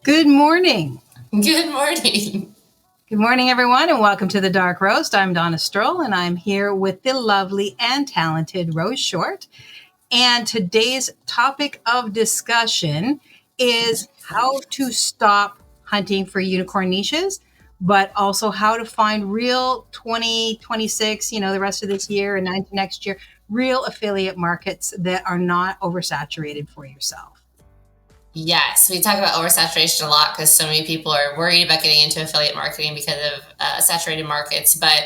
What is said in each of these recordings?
Good morning. Good morning. Good morning, everyone, and welcome to The Dark Roast. I'm Donna Stroll, and I'm here with the lovely and talented Rose Short. And today's topic of discussion is how to stop hunting for unicorn niches, but also how to find real 2026, the rest of this year and next year, real affiliate markets that are not oversaturated for yourself. Yes, we talk about oversaturation a lot because so many people are worried about getting into affiliate marketing because of saturated markets. But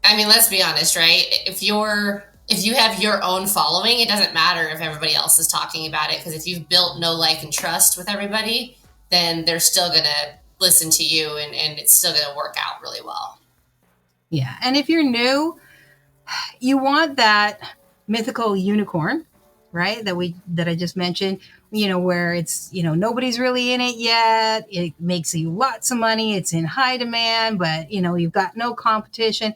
I mean, let's be honest, right? If you have your own following, it doesn't matter if everybody else is talking about it, because if you've built no like and trust with everybody, then they're still going to listen to you and it's still going to work out really well. Yeah. And if you're new, you want that mythical unicorn, right? That I just mentioned, where it's, nobody's really in it yet. It makes you lots of money. It's in high demand, but you've got no competition.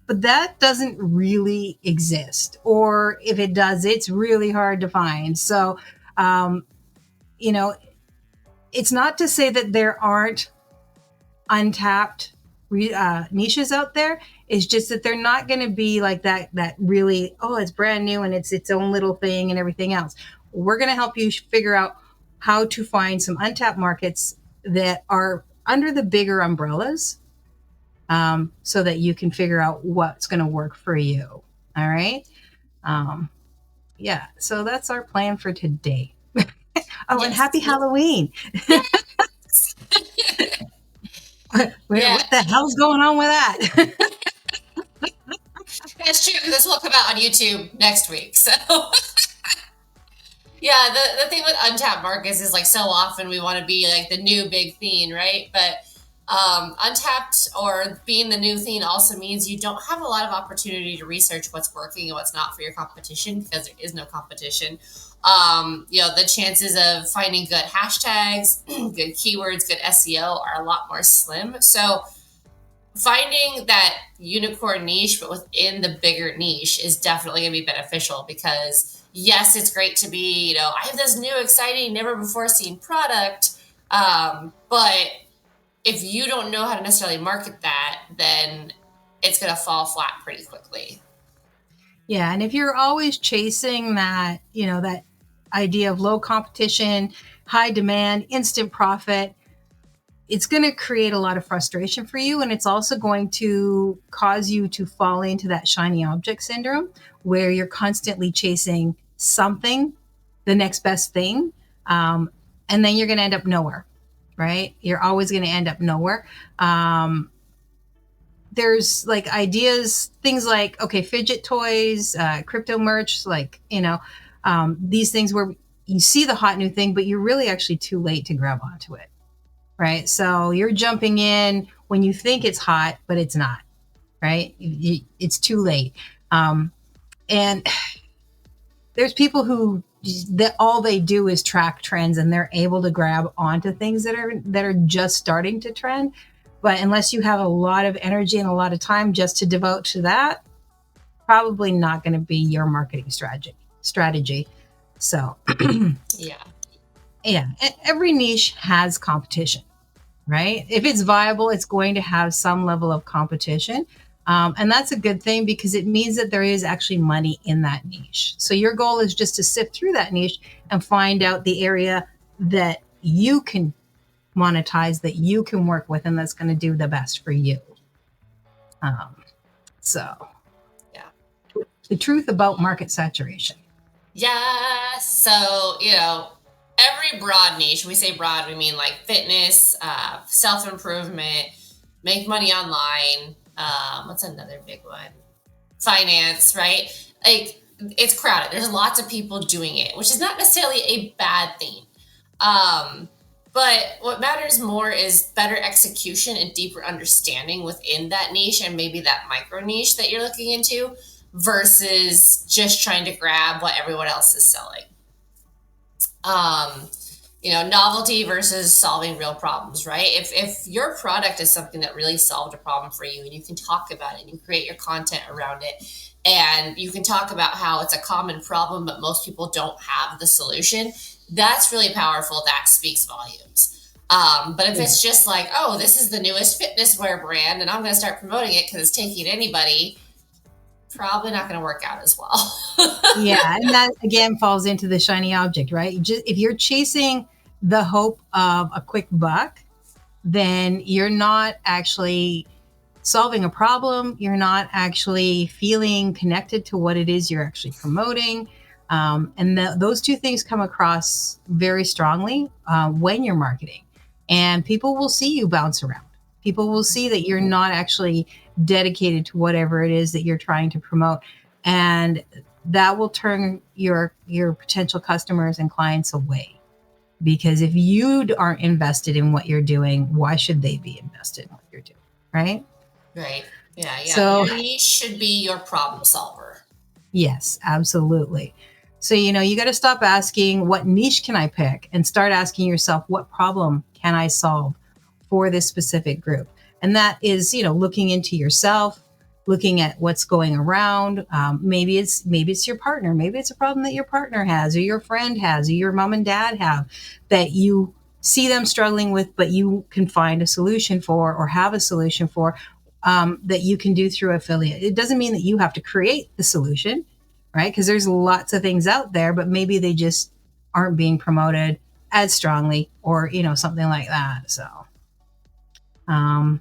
But that doesn't really exist. Or if it does, it's really hard to find. So, it's not to say that there aren't untapped niches out there. It's just that they're not going to be like that really, it's brand new and it's its own little thing and everything else. We're going to help you figure out how to find some untapped markets that are under the bigger umbrellas, so that you can figure out what's going to work for you. All right. So that's our plan for today. And happy Halloween. What the hell's going on with that? That's true. This will come out on YouTube next week. So yeah, the thing with untapped markets is like so often we want to be like the new big thing, right? But untapped or being the new thing also means you don't have a lot of opportunity to research what's working and what's not for your competition, because there is no competition. The chances of finding good hashtags, good keywords, good SEO are a lot more slim. So finding that unicorn niche, but within the bigger niche, is definitely going to be beneficial, because yes, it's great to be, I have this new, exciting, never before seen product. But if you don't know how to necessarily market that, then it's going to fall flat pretty quickly. Yeah. And if you're always chasing that, that idea of low competition, high demand, instant profit, it's going to create a lot of frustration for you. And it's also going to cause you to fall into that shiny object syndrome, where you're constantly chasing something, the next best thing. And then you're going to end up nowhere, right? You're always going to end up nowhere. There's like ideas, things like, fidget toys, crypto merch, these things where you see the hot new thing, but you're really actually too late to grab onto it. Right. So you're jumping in when you think it's hot, but it's not. Right. It's too late. And there's people who all they do is track trends, and they're able to grab onto things that are just starting to trend. But unless you have a lot of energy and a lot of time just to devote to that, probably not going to be your marketing strategy. So yeah, every niche has competition, right? If it's viable, it's going to have some level of competition. And that's a good thing, because it means that there is actually money in that niche. So your goal is just to sift through that niche and find out the area that you can monetize, that you can work with, and that's going to do the best for you. The truth about market saturation. Yeah. So, every broad niche, when we say broad, we mean like fitness, self-improvement, make money online. What's another big one? Finance, right? Like, it's crowded. There's lots of people doing it, which is not necessarily a bad thing. But what matters more is better execution and deeper understanding within that niche, and maybe that micro niche that you're looking into, versus just trying to grab what everyone else is selling. Novelty versus solving real problems, right? If your product is something that really solved a problem for you, and you can talk about it and you create your content around it, and you can talk about how it's a common problem, but most people don't have the solution, that's really powerful. That speaks volumes. But if it's just like, oh, this is the newest fitness wear brand and I'm going to start promoting it because it's taking anybody, probably not going to work out as well. Yeah, and that again falls into the shiny object, right? If you're chasing the hope of a quick buck, then you're not actually solving a problem. You're not actually feeling connected to what it is you're actually promoting. And those two things come across very strongly when you're marketing. And people will see you bounce around. People will see that you're not actually dedicated to whatever it is that you're trying to promote. And that will turn your potential customers and clients away. Because if you aren't invested in what you're doing, why should they be invested in what you're doing? Right? Right. Yeah. So, your niche should be your problem solver. Yes, absolutely. So, you got to stop asking what niche can I pick and start asking yourself, what problem can I solve for this specific group? And that is, looking into yourself, looking at what's going around. Maybe it's your partner. Maybe it's a problem that your partner has or your friend has or your mom and dad have that you see them struggling with, but you can find a solution for or have a solution for. That you can do through affiliate. It doesn't mean that you have to create the solution, right? Because there's lots of things out there, but maybe they just aren't being promoted as strongly or, something like that. So, and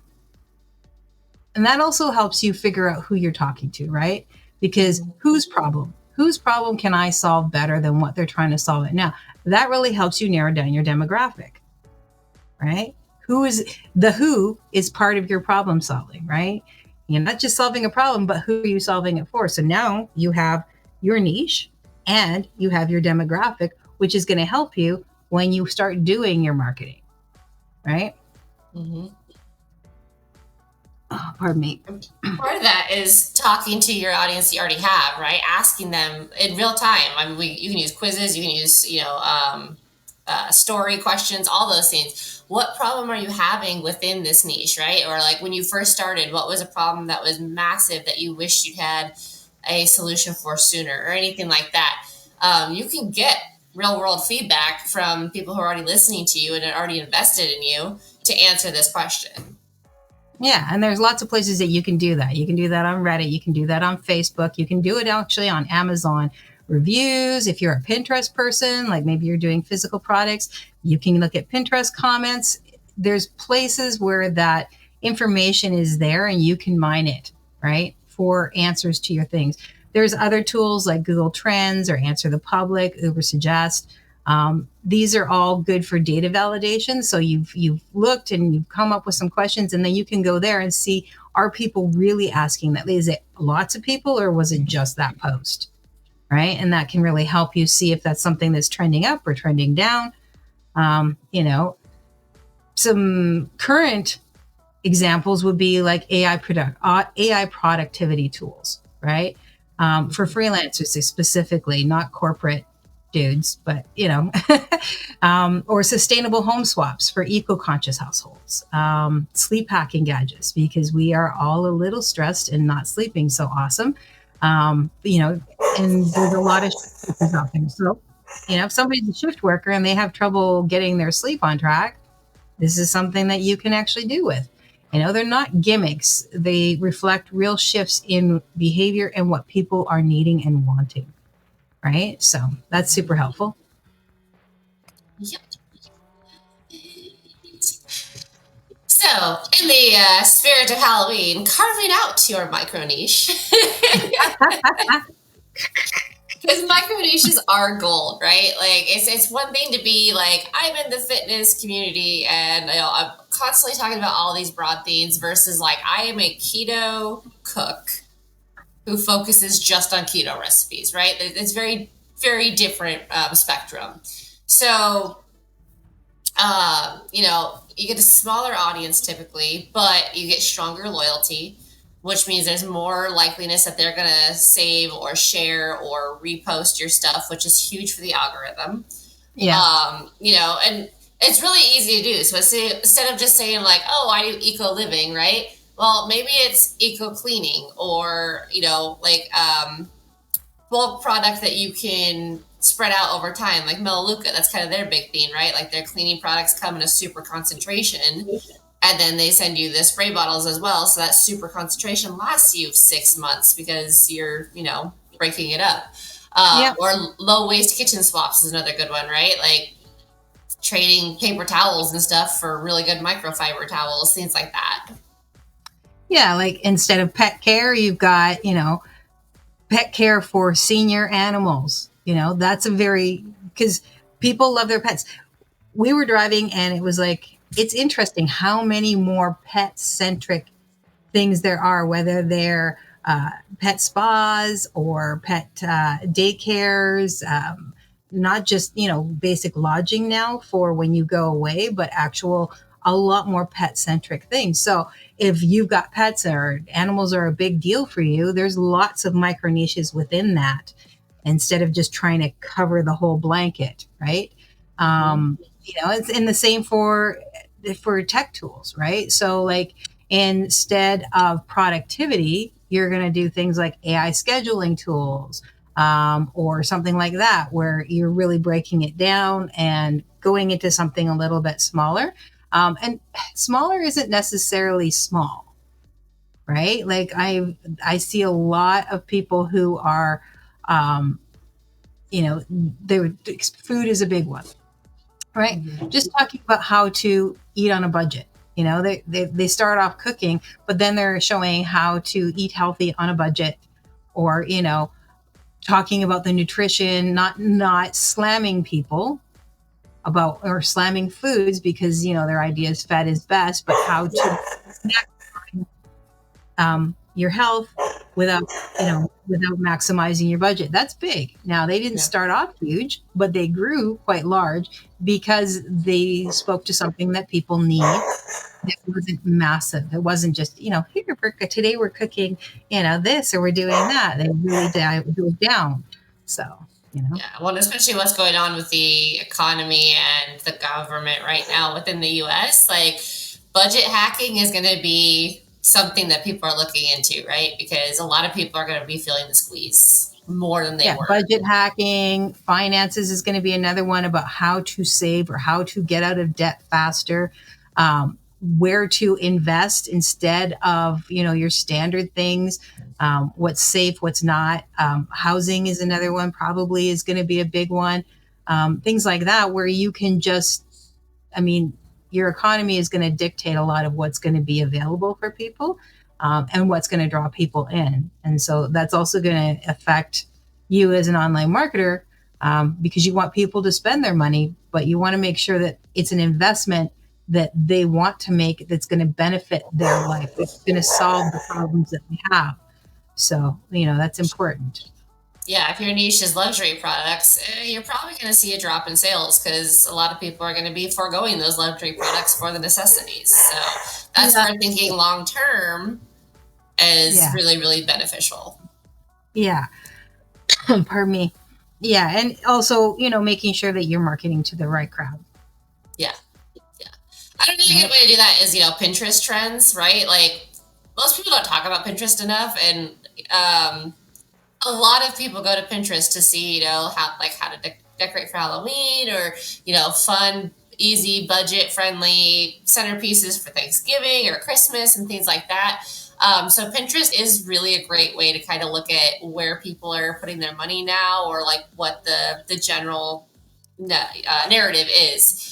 that also helps you figure out who you're talking to, right? Because whose problem can I solve better than what they're trying to solve it now? That really helps you narrow down your demographic, right? Who is part of your problem solving, right? You're not just solving a problem, but who are you solving it for? So now you have your niche and you have your demographic, which is going to help you when you start doing your marketing, right? Mm-hmm. Oh, pardon me. Part of that is talking to your audience you already have, right? Asking them in real time. I mean, you can use quizzes, you can use, story questions, all those things. What problem are you having within this niche, right? Or like when you first started, what was a problem that was massive that you wished you had a solution for sooner or anything like that? You can get real world feedback from people who are already listening to you and are already invested in you to answer this question. Yeah, and there's lots of places that you can do that. You can do that on Reddit. You can do that on Facebook. You can do it actually on Amazon reviews. If you're a Pinterest person, like maybe you're doing physical products, you can look at Pinterest comments. There's places where that information is there and you can mine it, right, for answers to your things. There's other tools like Google Trends or Answer the Public, Ubersuggest. These are all good for data validation. So you've looked and you've come up with some questions, and then you can go there and see, are people really asking that? Is it lots of people or was it just that post? Right. And that can really help you see if that's something that's trending up or trending down. Some current examples would be like AI productivity tools, right? For freelancers specifically, not corporate dudes, but or sustainable home swaps for eco-conscious households, sleep hacking gadgets, because we are all a little stressed and not sleeping so awesome. And there's a lot of shift out there. So, if somebody's a shift worker and they have trouble getting their sleep on track, this is something that you can actually do with. They're not gimmicks. They reflect real shifts in behavior and what people are needing and wanting. Right? So that's super helpful. Yep. So, in the spirit of Halloween, carving out your micro niche. Because micro niches are gold, right? Like it's one thing to be like, I'm in the fitness community and I'm constantly talking about all these broad themes versus like, I am a keto cook who focuses just on keto recipes, right? It's very, very different spectrum. So, you get a smaller audience typically, but you get stronger loyalty, which means there's more likeliness that they're going to save or share or repost your stuff, which is huge for the algorithm. Yeah. And it's really easy to do. So instead of just saying like, oh, I do eco living, right? Well, maybe it's eco cleaning or, bulk product that you can spread out over time. Like Melaleuca, that's kind of their big theme, right? Like their cleaning products come in a super concentration, and then they send you the spray bottles as well. So that super concentration lasts you 6 months because you're, breaking it up. Yep. Or low waste kitchen swaps is another good one, right? Like trading paper towels and stuff for really good microfiber towels, things like that. Yeah, like instead of pet care, you've got, pet care for senior animals. That's because people love their pets. We were driving and it was like, it's interesting how many more pet centric things there are, whether they're pet spas or pet daycares, not just, basic lodging now for when you go away, but a lot more pet centric things. So if you've got pets or animals are a big deal for you, there's lots of micro niches within that instead of just trying to cover the whole blanket, right? It's in the same for tech tools, right? So like instead of productivity, you're going to do things like AI scheduling tools, or something like that, where you're really breaking it down and going into something a little bit smaller. And smaller isn't necessarily small, right? Like I see a lot of people who are, food is a big one, right? Mm-hmm. Just talking about how to eat on a budget. They start off cooking, but then they're showing how to eat healthy on a budget, or, talking about the nutrition, not slamming people about or slamming foods because, their idea is fat is best, but how to your health without maximizing your budget. That's big. Now, they didn't start off huge, but they grew quite large because they spoke to something that people need. It wasn't massive. It wasn't just, today we're cooking, this, or we're doing that. They really dove down. So, Yeah, well, especially what's going on with the economy and the government right now within the U.S., like budget hacking is going to be something that people are looking into, right? Because a lot of people are going to be feeling the squeeze more than they were. Budget hacking, finances is going to be another one about how to save or how to get out of debt faster, where to invest instead of, your standard things, what's safe, what's not. Housing is another one, probably is going to be a big one. Things like that, where you can your economy is going to dictate a lot of what's going to be available for people, and what's going to draw people in. And so that's also going to affect you as an online marketer, because you want people to spend their money, but you want to make sure that it's an investment that they want to make, that's going to benefit their life. It's going to solve the problems that we have. So, that's important. Yeah, if your niche is luxury products, you're probably going to see a drop in sales because a lot of people are going to be foregoing those luxury products for the necessities. So that's where thinking long term is really, really beneficial. Yeah. Pardon me. Yeah. And also, making sure that you're marketing to the right crowd. Yeah. I don't know, a good way to do that is, Pinterest trends, right? Like most people don't talk about Pinterest enough, and a lot of people go to Pinterest to see, how to decorate for Halloween, or, fun, easy, budget-friendly centerpieces for Thanksgiving or Christmas and things like that. So Pinterest is really a great way to kind of look at where people are putting their money now, or like what the general narrative is.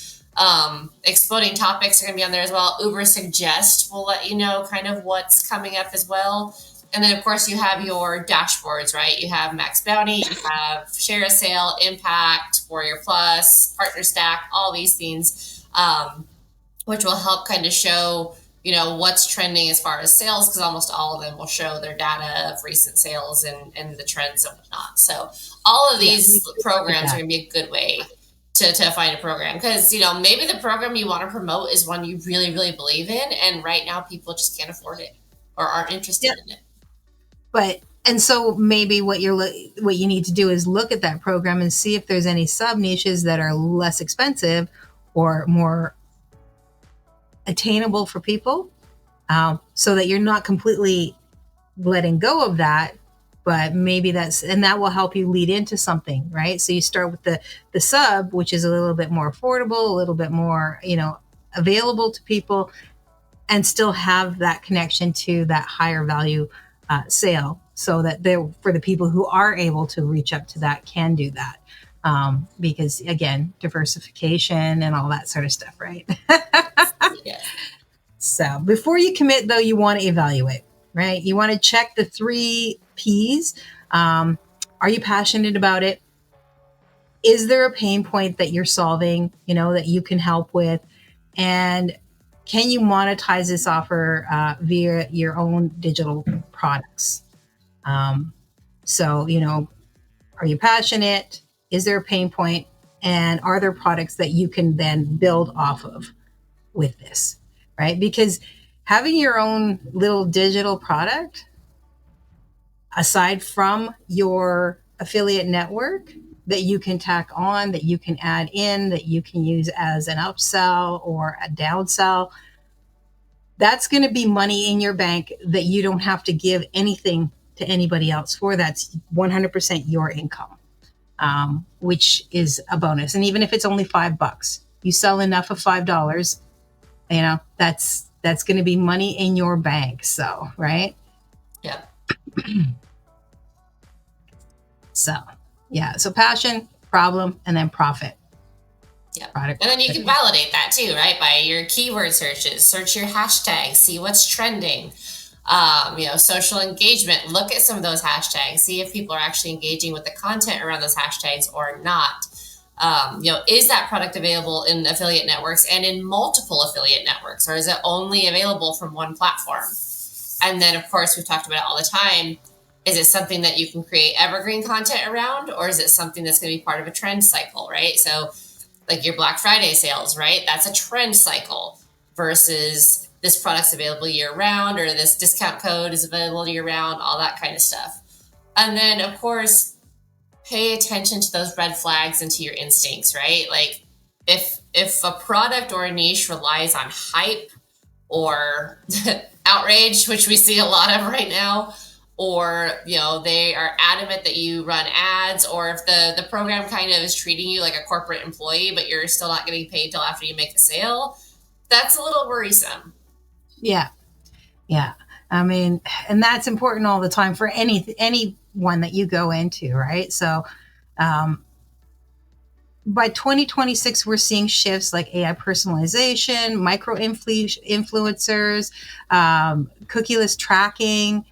Exploding topics are going to be on there as well. Uber Suggest will let you know kind of what's coming up as well. And then, of course, you have your dashboards, right? You have Max Bounty, you have Share a Sale, Impact, Warrior Plus, Partner Stack, all these things, which will help kind of show, what's trending as far as sales, because almost all of them will show their data of recent sales and the trends and whatnot. So all of these programs are going to be a good way to find a program, because, maybe the program you want to promote is one you really, really believe in, and right now people just can't afford it or aren't interested in it. And so maybe what you need to do is look at that program and see if there's any sub niches that are less expensive or more attainable for people, so that you're not completely letting go of that but maybe that will help you lead into something, right? So you start with the sub, which is a little bit more affordable, a little bit more, available to people, and still have that connection to that higher value sale, so that for the people who are able to reach up to that can do that. Because again, diversification and all that sort of stuff, right? Yes. So before you commit, though, you want to evaluate, right? You want to check the 3 P's. Are you passionate about it? Is there a pain point that you're solving, that you can help with? And can you monetize this offer via your own digital products? So, are you passionate? Is there a pain point? And are there products that you can then build off of with this, right? Because having your own little digital product, aside from your affiliate network that you can tack on, that you can add in, that you can use as an upsell or a downsell, that's going to be money in your bank that you don't have to give anything to anybody else for. That's 100% your income, which is a bonus. And even if it's only $5, you sell enough of $5, that's going to be money in your bank. So, right? Yeah. So, yeah. So passion, problem, and then profit. Yeah. And then you can validate that too, right? By your keyword searches, search your hashtags, see what's trending. Social engagement, look at some of those hashtags, see if people are actually engaging with the content around those hashtags or not. Is that product available in affiliate networks and in multiple affiliate networks, or is it only available from one platform? And then, of course, we've talked about it all the time. Is it something that you can create evergreen content around, or is it something that's going to be part of a trend cycle, right? So like your Black Friday sales, right? That's a trend cycle versus this product's available year round, or this discount code is available year round, all that kind of stuff. And then, of course, pay attention to those red flags and to your instincts, right? Like if a product or a niche relies on hype or outrage, which we see a lot of right now, or they are adamant that you run ads, or if the program kind of is treating you like a corporate employee, but you're still not getting paid till after you make a sale, that's a little worrisome. Yeah. I mean, and that's important all the time for anyone that you go into, right? So by 2026, we're seeing shifts like AI personalization, micro influencers, cookieless tracking,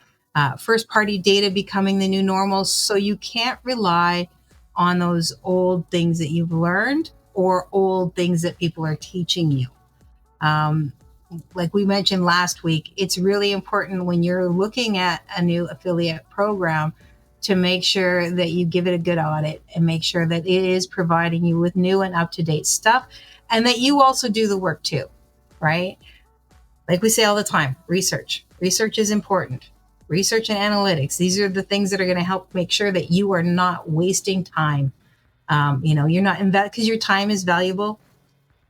first-party data becoming the new normal. So you can't rely on those old things that you've learned or old things that people are teaching you. Like we mentioned last week, it's really important when you're looking at a new affiliate program to make sure that you give it a good audit and make sure that it is providing you with new and up-to-date stuff, and that you also do the work too, right? Like we say all the time, research. Research is important. Research and analytics. These are the things that are going to help make sure that you are not wasting time. You're not because your time is valuable.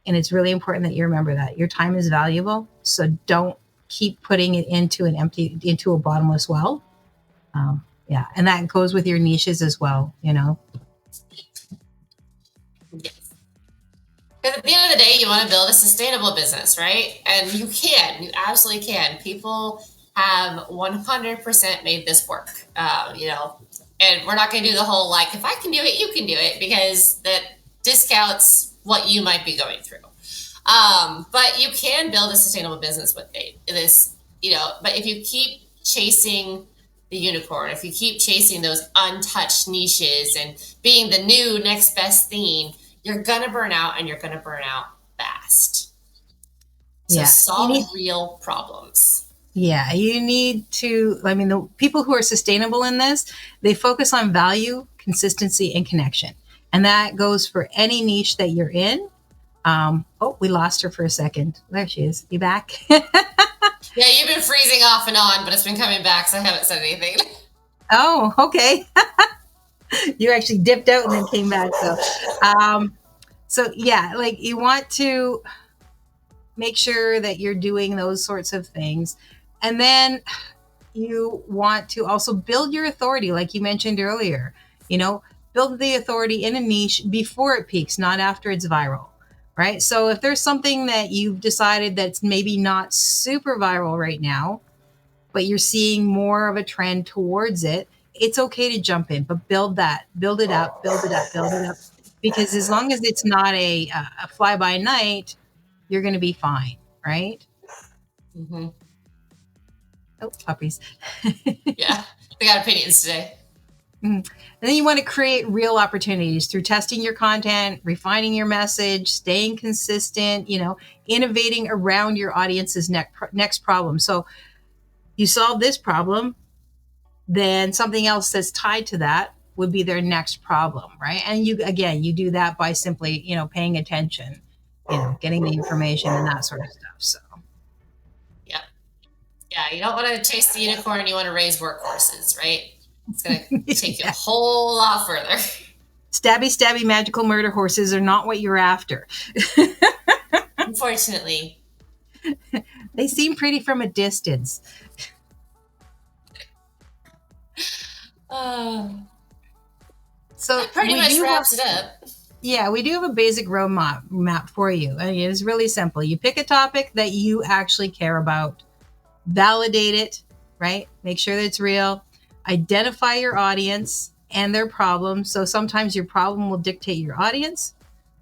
And it's really important that you remember that your time is valuable. So don't keep putting it into a bottomless well. And that goes with your niches as well, Because at the end of the day, you want to build a sustainable business, right? And you absolutely can. People have 100% made this work, and we're not going to do the whole, like, if I can do it, you can do it, because that discounts what you might be going through. But you can build a sustainable business with this, but if you keep chasing the unicorn, if you keep chasing those untouched niches and being the new next best thing, you're going to burn out, and you're going to burn out fast. So solve real problems. Yeah, you need to, the people who are sustainable in this, they focus on value, consistency, and connection. And that goes for any niche that you're in. We lost her for a second. There she is. You back? Yeah, you've been freezing off and on, but it's been coming back, so I haven't said anything. Oh, okay. You actually dipped out and then came back. So you want to make sure that you're doing those sorts of things. And then you want to also build your authority, like you mentioned earlier. Build the authority in a niche before it peaks, not after it's viral, right? So if there's something that you've decided that's maybe not super viral right now, but you're seeing more of a trend towards it, it's okay to jump in, but build it up, build it up. Because as long as it's not a fly by night, you're going to be fine, right? Mm-hmm. Oh, puppies. Yeah, they got opinions today. And then you want to create real opportunities through testing your content, refining your message, staying consistent, innovating around your audience's next problem. So you solve this problem, then something else that's tied to that would be their next problem, right? And you do that by simply, paying attention, getting the information and that sort of stuff. So yeah, you don't want to chase the unicorn, you want to raise workhorses, right? It's going to take you a whole lot further. Stabby magical murder horses are not what you're after. Unfortunately. They seem pretty from a distance. So that pretty much wraps it up. Yeah, we do have a basic roadmap for you. I mean, it's really simple. You pick a topic that you actually care about, validate it, right? Make sure that it's real. Identify your audience and their problem. So sometimes your problem will dictate your audience.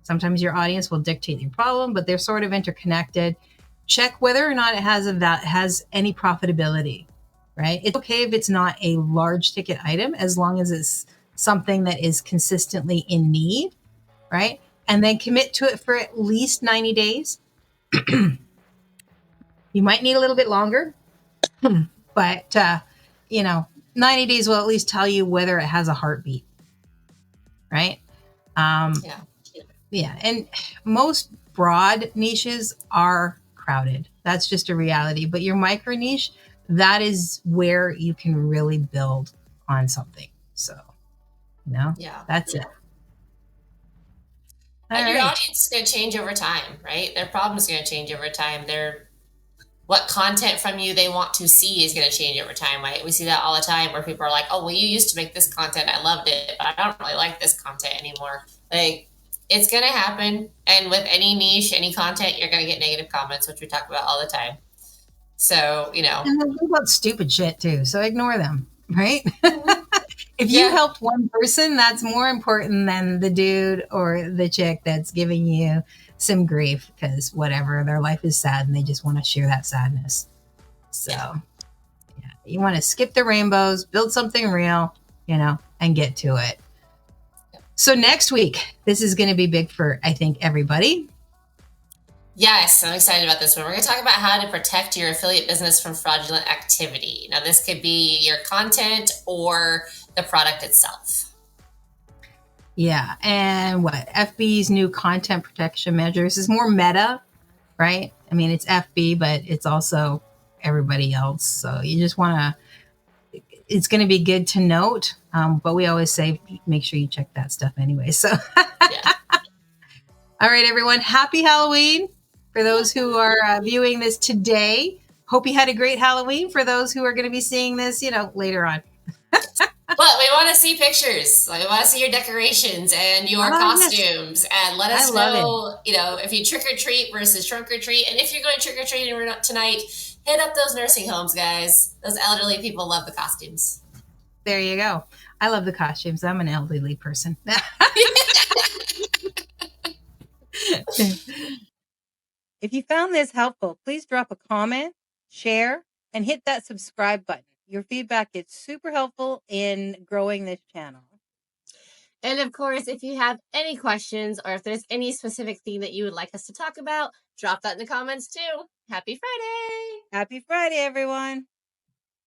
Sometimes your audience will dictate your problem, but they're sort of interconnected. Check whether or not it has any profitability, right? It's okay if it's not a large ticket item, as long as it's something that is consistently in need, right? And then commit to it for at least 90 days. You might need a little bit longer, but 90 days will at least tell you whether it has a heartbeat, right? Yeah. And most broad niches are crowded. That's just a reality. But your micro niche, that is where you can really build on something. So, that's it. And your audience is going to change over time, right? Their problem is going to change over time. What content from you they want to see is going to change over time, right? We see that all the time where people are like, oh, well, you used to make this content. I loved it, but I don't really like this content anymore. Like, it's going to happen. And with any niche, any content, you're going to get negative comments, which we talk about all the time. So, And they do about stupid shit too. So ignore them, right? If you helped one person, that's more important than the dude or the chick that's giving you some grief because whatever, their life is sad and they just want to share that sadness. So you want to skip the rainbows, build something real, and get to it. So next week, this is going to be big for, I think, everybody. Yes, I'm excited about this one. We're going to talk about how to protect your affiliate business from fraudulent activity. Now, this could be your content or the product itself. Yeah, and FB's new content protection measures is more meta, right? I mean, it's FB, but it's also everybody else. So you just want to, it's going to be good to note, but we always say, make sure you check that stuff anyway. So, All right, everyone, happy Halloween for those who are viewing this today. Hope you had a great Halloween for those who are going to be seeing this, later on. But we want to see pictures. We want to see your decorations and your costumes. Yes. And let us know, if you trick or treat versus trunk or treat. And if you're going trick or treating tonight, hit up those nursing homes, guys. Those elderly people love the costumes. There you go. I love the costumes. I'm an elderly person. If you found this helpful, please drop a comment, share, and hit that subscribe button. Your feedback is super helpful in growing this channel. And of course, if you have any questions or if there's any specific thing that you would like us to talk about, drop that in the comments too. Happy Friday! Happy Friday, everyone!